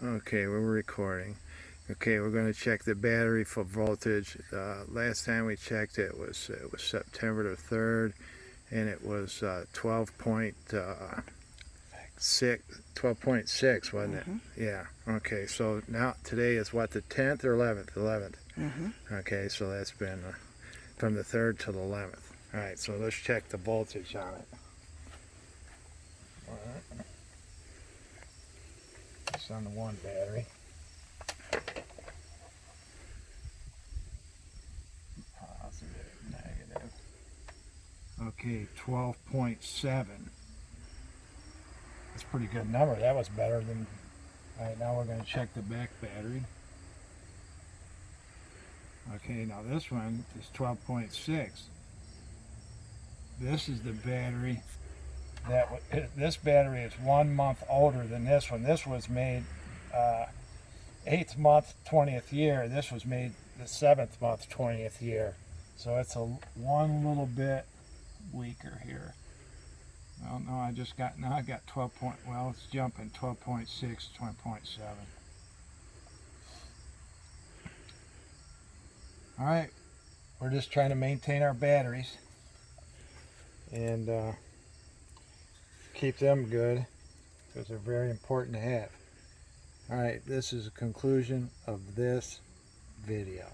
Okay, we're recording. Okay, we're going to check the battery for voltage. Last time we checked it was September the 3rd, and it was 12.6, wasn't it? Mm-hmm. Yeah. Okay, so now today is what, the 10th or 11th? 11th. Mm-hmm. Okay, so that's been from the 3rd to the 11th. All right, so let's check the voltage on it. All right. It's on the one battery. Positive, negative. Okay, 12.7. That's a pretty good number. That was better than... All right, now we're going to check the back battery. Okay, now this one is 12.6. This is the battery this battery is 1 month older than this one. This was made 8th month, 20th year. This was made the 7th month, 20th year. So it's one little bit weaker here. Well, no, I got 12 point, well, it's jumping 12.6, 20.7. All right, we're just trying to maintain our batteries and keep them good because they're very important to have. All right, this is a conclusion of this video.